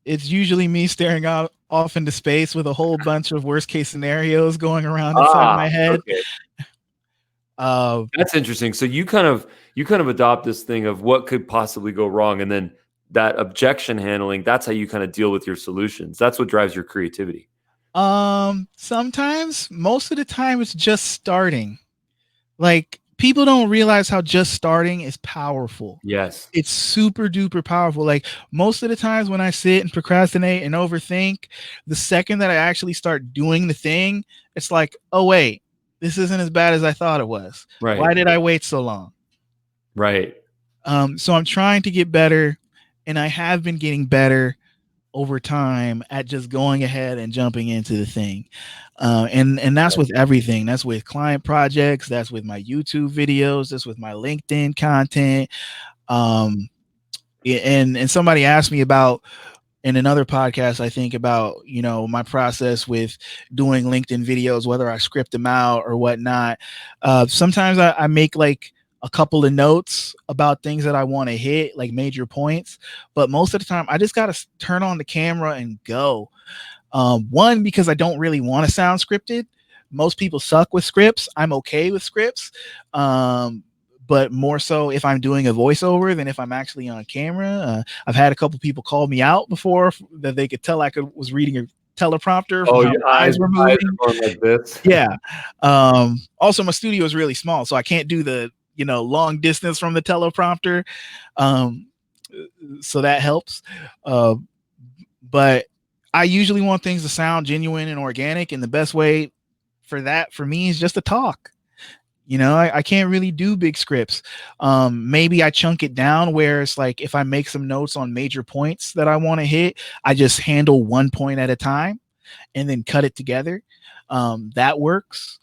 It's usually me staring off into space with a whole bunch of worst case scenarios going around inside my head. Okay. That's interesting. So you kind of adopt this thing of what could possibly go wrong, and then that objection handling, that's how you kind of deal with your solutions. That's what drives your creativity. Sometimes, most of the time, it's just starting. Like, people don't realize how just starting is powerful. Yes. It's super duper powerful. Like, most of the times when I sit and procrastinate and overthink, the second that I actually start doing the thing, it's like, oh wait, this isn't as bad as I thought it was. Right. Why did I wait so long? Right. So I'm trying to get better, and I have been getting better over time at just going ahead and jumping into the thing. And that's with everything. That's with client projects. That's with my YouTube videos. That's with my LinkedIn content. And somebody asked me about, in another podcast, I think, about, my process with doing LinkedIn videos, whether I script them out or whatnot. Sometimes I make like a couple of notes about things that I want to hit, like major points. But most of the time, I just got to turn on the camera and go. One, because I don't really want to sound scripted. Most people suck with scripts. I'm okay with scripts. but more so if I'm doing a voiceover than if I'm actually on camera. I've had a couple people call me out before that they could tell was reading a teleprompter from Oh, how your my eyes were eyes moving. are going like this. Yeah. Also, my studio is really small, so I can't do the long distance from the teleprompter. Um, so that helps. But I usually want things to sound genuine and organic, and the best way for that for me is just to talk. I can't really do big scripts. Maybe I chunk it down where it's like if I make some notes on major points that I want to hit, I just handle one point at a time and then cut it together. That works.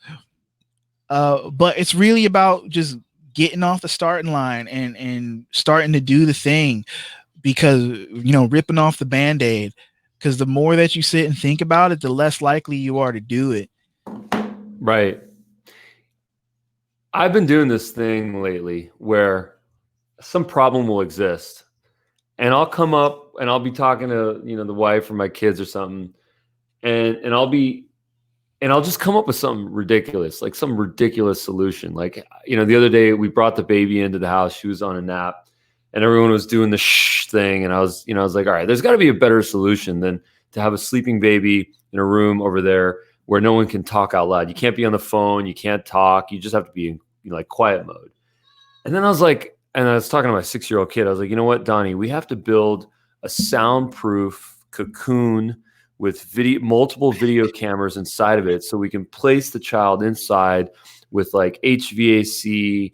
But it's really about just getting off the starting line and starting to do the thing, because ripping off the band-aid, because the more that you sit and think about it, the less likely you are to do it. Right. I've been doing this thing lately where some problem will exist, and I'll come up and I'll be talking to the wife or my kids or something, and I'll just come up with something ridiculous, like some ridiculous solution. Like, the other day we brought the baby into the house. She was on a nap and everyone was doing the shh thing. And I was like, all right, there's got to be a better solution than to have a sleeping baby in a room over there where no one can talk out loud. You can't be on the phone. You can't talk. You just have to be in like quiet mode. And then I was talking to my 6-year-old kid. I was like, you know what, Donnie, we have to build a soundproof cocoon with multiple video cameras inside of it, so we can place the child inside with like HVAC,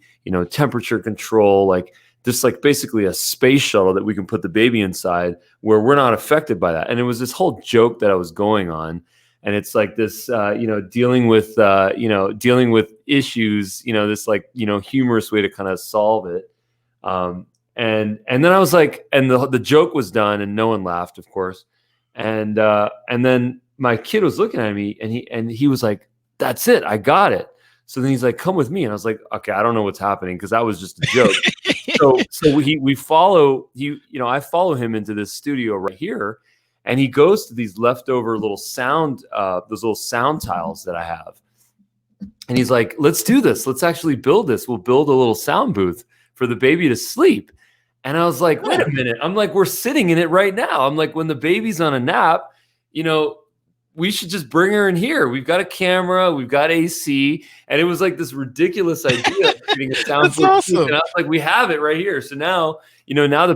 temperature control, like this, like basically a space shuttle that we can put the baby inside where we're not affected by that. And it was this whole joke that I was going on. And it's like this, dealing with issues, this like, humorous way to kind of solve it. And then I was like, and the joke was done and no one laughed, of course. And then my kid was looking at me and he was like, that's it, I got it. So then he's like, come with me. And I was like, okay, I don't know what's happening, because that was just a joke. I follow him into this studio right here, and he goes to these leftover little those little sound tiles that I have. And he's like, let's do this. Let's actually build this. We'll build a little sound booth for the baby to sleep. And I was like, wait a minute. I'm like, we're sitting in it right now. I'm like, when the baby's on a nap, we should just bring her in here. We've got a camera, we've got AC. And it was like this ridiculous idea of creating a sound That's booth. awesome. And I was like, we have it right here. So now, now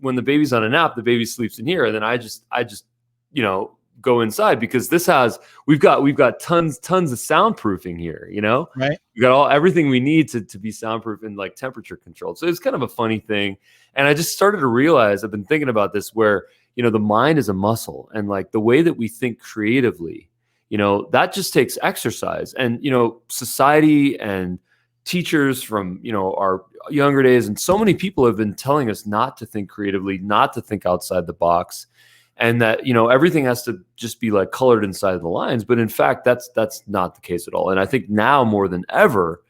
when the baby's on a nap, the baby sleeps in here. And then I just, go inside, because we've got tons of soundproofing here, Right. We got everything we need to be soundproof and like temperature controlled. So it's kind of a funny thing. And I just started to realize, I've been thinking about this, where, the mind is a muscle, and like the way that we think creatively, that just takes exercise. And, society and teachers from, our younger days, and so many people have been telling us not to think creatively, not to think outside the box, and that, everything has to just be like colored inside the lines. But in fact, that's not the case at all. And I think now more than ever,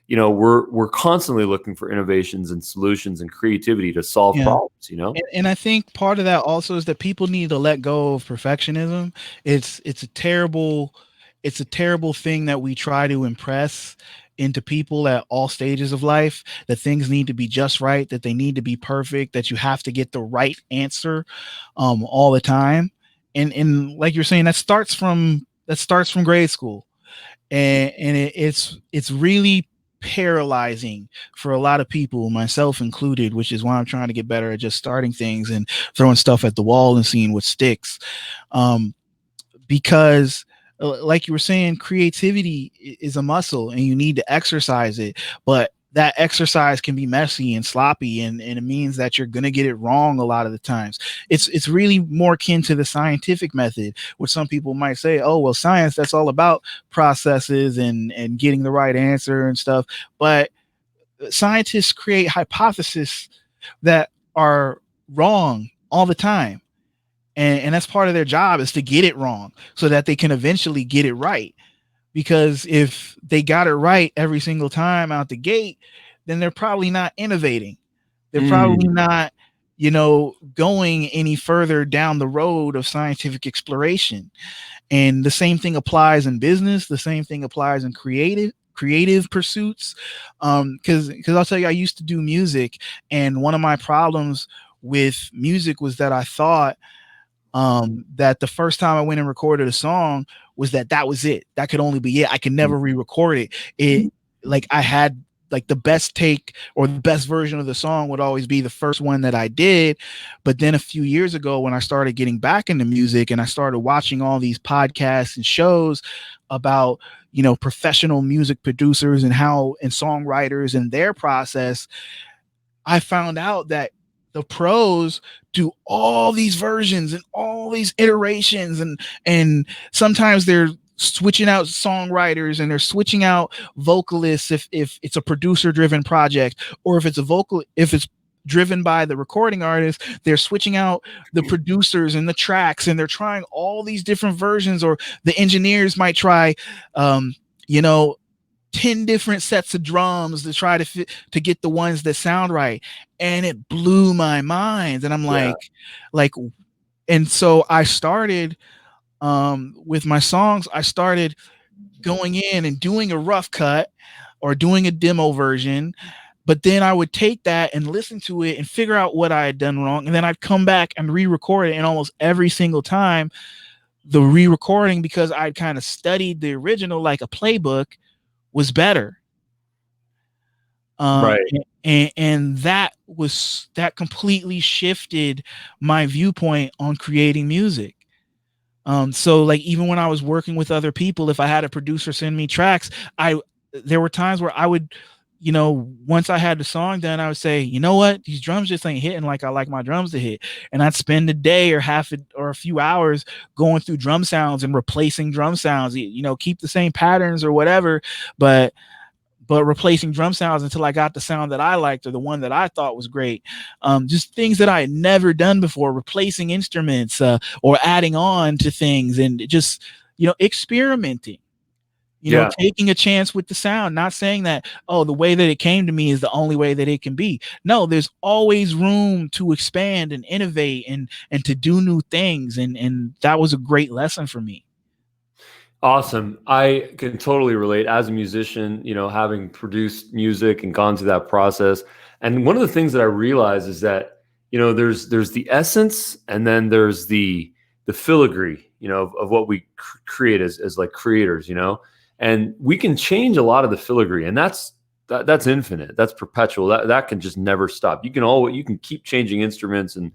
we're constantly looking for innovations and solutions and creativity to solve problems, And I think part of that also is that people need to let go of perfectionism. It's a terrible thing that we try to impress into people at all stages of life, that things need to be just right, that they need to be perfect, that you have to get the right answer all the time. And like you're saying, that starts from grade school. And it's really paralyzing for a lot of people, myself included, which is why I'm trying to get better at just starting things and throwing stuff at the wall and seeing what sticks. Because like you were saying, creativity is a muscle and you need to exercise it, but that exercise can be messy and sloppy, and it means that you're going to get it wrong a lot of the times. It's really more akin to the scientific method, which some people might say, oh, well, science, that's all about processes and getting the right answer and stuff. But scientists create hypotheses that are wrong all the time. And that's part of their job, is to get it wrong so that they can eventually get it right. Because if they got it right every single time out the gate, then they're probably not innovating. They're probably not, going any further down the road of scientific exploration. And the same thing applies in business. The same thing applies in creative pursuits. Because I'll tell you, I used to do music, and one of my problems with music was that I thought that the first time I went and recorded a song was that was it. That could only be it. I could never re-record it. Like I had like the best take or the best version of the song would always be the first one that I did. But then a few years ago, when I started getting back into music and I started watching all these podcasts and shows about, professional music producers and songwriters and their process, I found out that the pros do all these versions and all these iterations, and sometimes they're switching out songwriters and they're switching out vocalists if it's a producer driven project, or if it's driven by the recording artist, they're switching out the producers and the tracks, and they're trying all these different versions, or the engineers might try 10 different sets of drums to try to get the ones that sound right. And it blew my mind. And I'm like, and so I started, with my songs, I started going in and doing a rough cut or doing a demo version. But then I would take that and listen to it and figure out what I had done wrong. And then I'd come back and re-record it. And almost every single time, the re-recording, because I'd kind of studied the original like a playbook, was better. Right. And that completely shifted my viewpoint on creating music. So like even when I was working with other people, if I had a producer send me tracks, there were times where I would, once I had the song done, I would say, you know what, these drums just ain't hitting like I like my drums to hit. And I'd spend a day or a few hours going through drum sounds and replacing drum sounds, keep the same patterns or whatever, but replacing drum sounds until I got the sound that I liked or the one that I thought was great. Just things that I had never done before, replacing instruments or adding on to things, and just, experimenting. Taking a chance with the sound, not saying that, the way that it came to me is the only way that it can be. No, there's always room to expand and innovate and to do new things. And that was a great lesson for me. Awesome. I can totally relate as a musician, having produced music and gone through that process. And one of the things that I realize is that, there's the essence, and then there's the filigree, of what we create as like creators, and we can change a lot of the filigree, and that's infinite. That's perpetual. That can just never stop. You can keep changing instruments and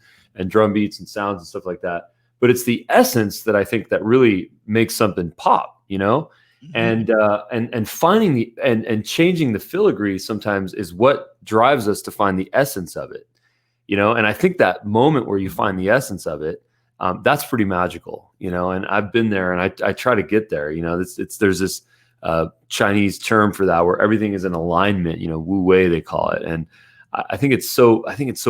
drum beats and sounds and stuff like that. But it's the essence that I think that really makes something pop, mm-hmm. and finding and changing the filigree sometimes is what drives us to find the essence of it, and I think that moment where you find the essence of it, that's pretty magical, and I've been there, and I try to get there, there's this Chinese term for that where everything is in alignment, Wu Wei they call it. And I think it's so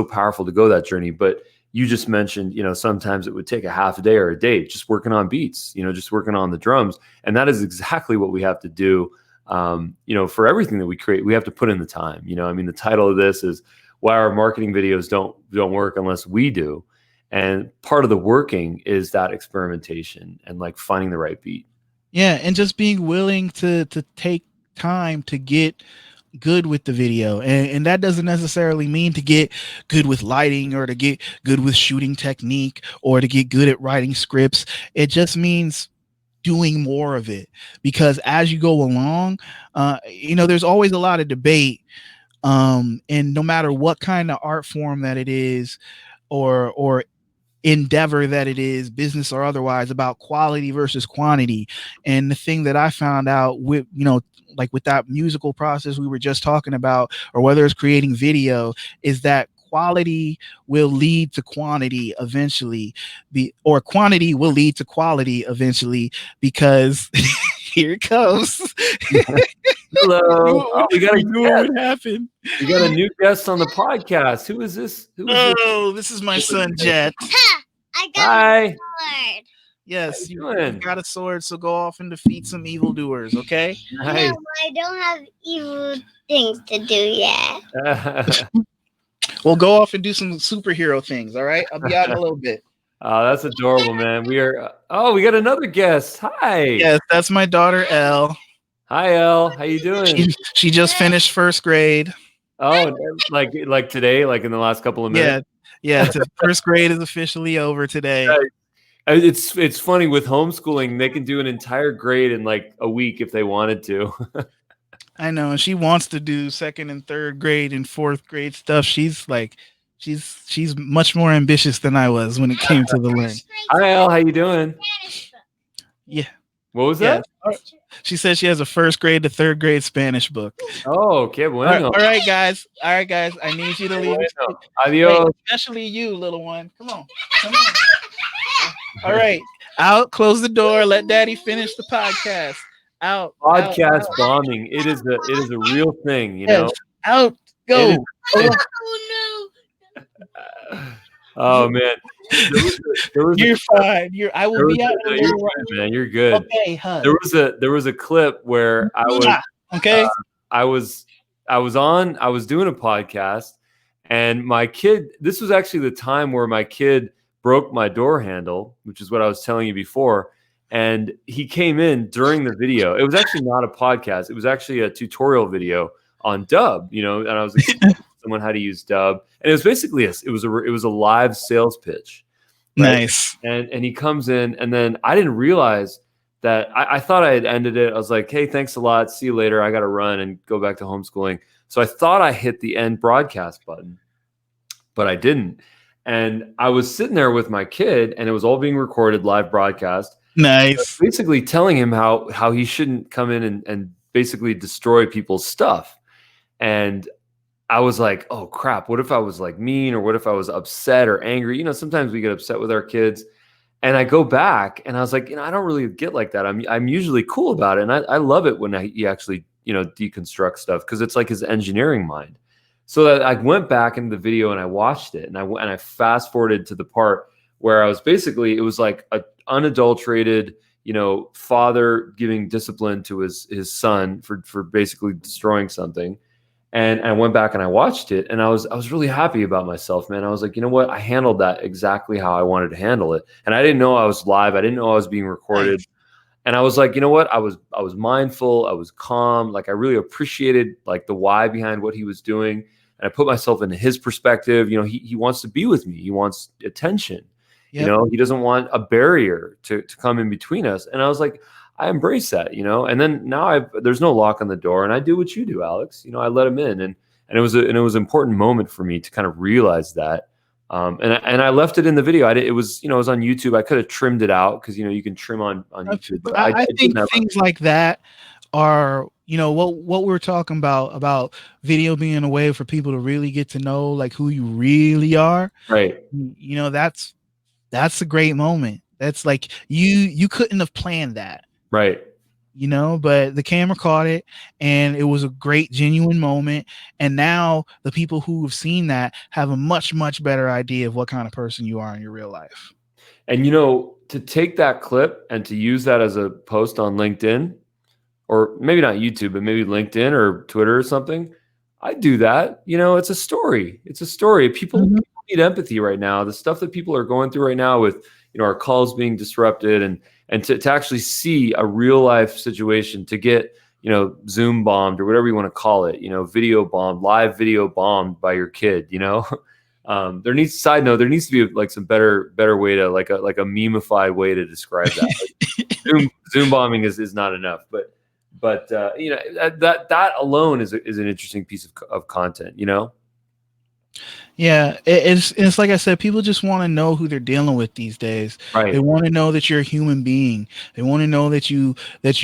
powerful to go that journey. But you just mentioned, sometimes it would take a half a day or a day just working on beats, just working on the drums. And that is exactly what we have to do. For everything that we create, we have to put in the time. The title of this is why our marketing videos don't work unless we do. And part of the working is that experimentation and like finding the right beat. Yeah, and just being willing to take time to get good with the video, and that doesn't necessarily mean to get good with lighting or to get good with shooting technique or to get good at writing scripts. It just means doing more of it, because as you go along, there's always a lot of debate, and no matter what kind of art form that it is or endeavor that it is, business or otherwise, about quality versus quantity. And the thing that I found out with, like with that musical process we were just talking about, or whether it's creating video, is that quality will lead to quantity eventually, or quantity will lead to quality eventually, because here it comes. Hello. Oh, we got what happened. We got a new guest on the podcast. Who is this? This is my son, Jet. I got Hi. a sword. Yes, you got a sword, so go off and defeat some evildoers, okay? Nice. No, I don't have evil things to do yet. Well, go off and do some superhero things, all right? I'll be out in a little bit. Oh, that's adorable, man. We got another guest. Hi. Yes, that's my daughter, Elle. Hi, Elle. How you doing? She just finished first grade. Oh, like today, like in the last couple of minutes. Yeah. First grade is officially over today. Right. It's funny with homeschooling, they can do an entire grade in like a week if they wanted to. I know, and she wants to do second and third grade and fourth grade stuff. She's much more ambitious than I was when it came to the learning. Hi, Elle. How you doing? Yeah. What was Yeah. that? She says she has a first grade to third grade Spanish book. Oh, qué bueno. All right, guys. I need you to leave. Bueno. Adios. Wait, especially you, little one. Come on. All right. Out. Close the door. Let Daddy finish the podcast. Out. Podcast bombing. It is a real thing, you know. Out. Go. Oh Oh man. You're fine. I will be out. You're good, man. You're good. Okay, hug. There was a clip where I was okay. I was doing a podcast, and my kid, this was actually the time where my kid broke my door handle, which is what I was telling you before. And he came in during the video. It was actually not a podcast. It was actually a tutorial video on Dubb, you know, and I was explaining to someone how to use Dubb. And it was basically it was a live sales pitch. Right? Nice. And he comes in, and then I didn't realize that I thought I had ended it. I was like, hey, thanks a lot. See you later. I got to run and go back to homeschooling. So I thought I hit the end broadcast button, but I didn't. And I was sitting there with my kid, and it was all being recorded, live broadcast. Nice. Basically telling him how he shouldn't come in and basically destroy people's stuff. And I was like, oh crap, what if I was like mean, or what if I was upset or angry? You know, sometimes we get upset with our kids. And I go back and I was like, you know, I don't really get like that. I'm usually cool about it. And I love it when he actually, you know, deconstruct stuff, because it's like his engineering mind. So that I went back into the video and I watched it, and I fast forwarded to the part where I was basically, it was like a unadulterated, you know, father giving discipline to his son for basically destroying something. And I went back and I watched it, and I was really happy about myself, man. I was like, you know what? I handled that exactly how I wanted to handle it. And I didn't know I was live. I didn't know I was being recorded. Nice. And I was like, you know what? I was mindful. I was calm. Like, I really appreciated like the why behind what he was doing. And I put myself into his perspective. You know, he wants to be with me. He wants attention. Yep. You know, he doesn't want a barrier to come in between us. And I was like, I embrace that, you know. And then now there's no lock on the door, and I do what you do, Alex. You know, I let him in, and it was an important moment for me to kind of realize that. And I left it in the video. It was, you know, it was on YouTube. I could have trimmed it out, because, you know, you can trim on YouTube. But I think things like that are, you know, what we're talking about video being a way for people to really get to know like who you really are. Right. You know, that's a great moment. That's like you couldn't have planned that. Right. You know, but the camera caught it, and it was a great, genuine moment. And now the people who have seen that have a much, much better idea of what kind of person you are in your real life. And, you know, to take that clip and to use that as a post on LinkedIn, or maybe not YouTube, but maybe LinkedIn or Twitter or something, I do that. You know, it's a story. It's a story. People need empathy right now. The stuff that people are going through right now with, you know, our calls being disrupted, and to actually see a real life situation, to get, you know, Zoom bombed or whatever you want to call it, you know, video bombed, live video bombed by your kid, you know. There needs to be like some better way to like a memeified way to describe that. Like, Zoom bombing is not enough, but you know, that alone is an interesting piece of content, you know. Yeah, it's like I said, people just want to know who they're dealing with these days. Right. They want to know that you're a human being. They want to know that you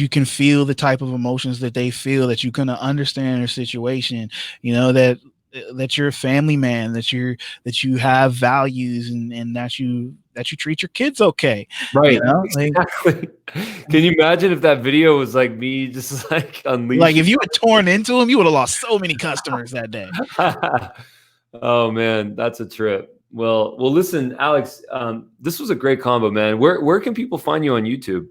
can feel the type of emotions that they feel, that you can understand their situation. You know, that you're a family man, that you have values, and that you treat your kids okay. Right. You know? Exactly. Can you imagine if that video was like me just like unleashed? Like if you had torn into them, you would have lost so many customers that day. Oh man, that's a trip. Well, listen, Alex, this was a great combo, man. Where can people find you on YouTube?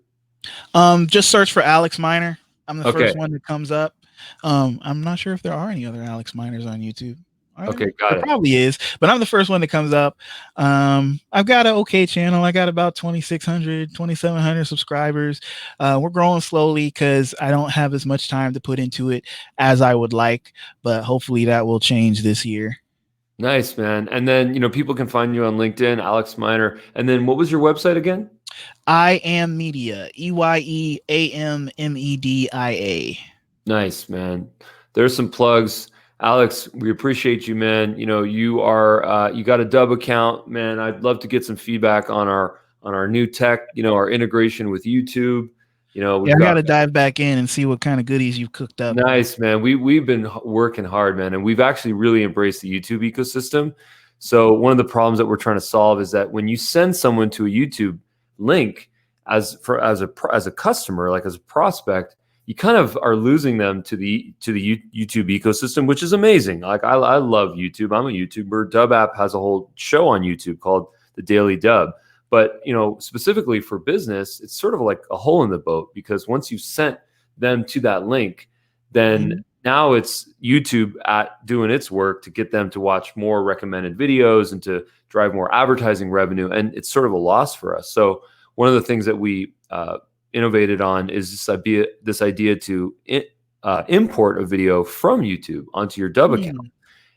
Just search for Alex Miner. I'm the Okay. first one that comes up. I'm not sure if there are any other Alex Miners on YouTube. Okay, got There it. probably is, but I'm the first one that comes up. I've got an okay channel. I got about 2,600, 2,700 subscribers. We're growing slowly because I don't have as much time to put into it as I would like, but hopefully that will change this year. Nice, man. And then, people can find you on LinkedIn, Alex Miner. And then what was your website again? I am media, EYEAMMEDIA. Nice, man. There's some plugs. Alex, we appreciate you, man. You are you got a Dubb account, man. I'd love to get some feedback on our new tech, our integration with YouTube. Yeah, We've I got got to dive back in and see what kind of goodies you've cooked up. nice, man. We've been working hard, man, and we've actually really embraced the YouTube ecosystem. So one of the problems that we're trying to solve is that when you send someone to a YouTube link as a customer, like as a prospect, you kind of are losing them to the YouTube ecosystem, which is amazing. Like I love YouTube. I'm a YouTuber. Dubb app has a whole show on YouTube called The Daily Dubb. But specifically for business, it's sort of like a hole in the boat because once you've sent them to that link, then now it's YouTube at doing its work to get them to watch more recommended videos and to drive more advertising revenue. And it's sort of a loss for us. So one of the things that we innovated on is this idea to import a video from YouTube onto your Dubb account.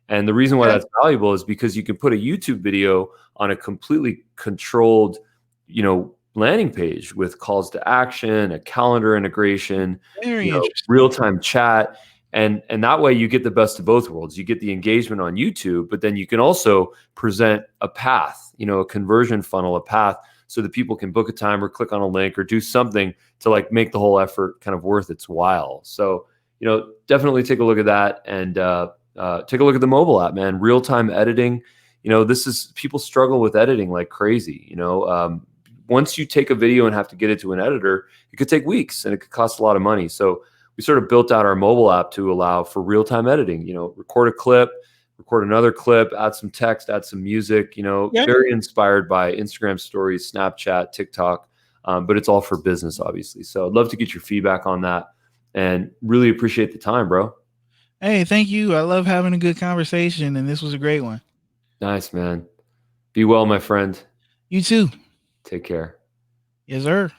And the reason why that's valuable is because you can put a YouTube video on a completely controlled, landing page with calls to action, a calendar integration, real-time chat. And that way you get the best of both worlds. You get the engagement on YouTube, but then you can also present a path, a conversion funnel, a path so that people can book a time or click on a link or do something to like make the whole effort kind of worth its while. So, definitely take a look at that and take a look at the mobile app, man. Real-time editing. People struggle with editing like crazy. Once you take a video and have to get it to an editor, it could take weeks and it could cost a lot of money. So we sort of built out our mobile app to allow for real-time editing. Record a clip, record another clip, add some text, add some music. Very inspired by Instagram stories, Snapchat, TikTok, but it's all for business, obviously. So I'd love to get your feedback on that, and really appreciate the time, bro. Hey, thank you. I love having a good conversation, and this was a great one. Nice, man. Be well, my friend. You too. Take care. Yes, sir.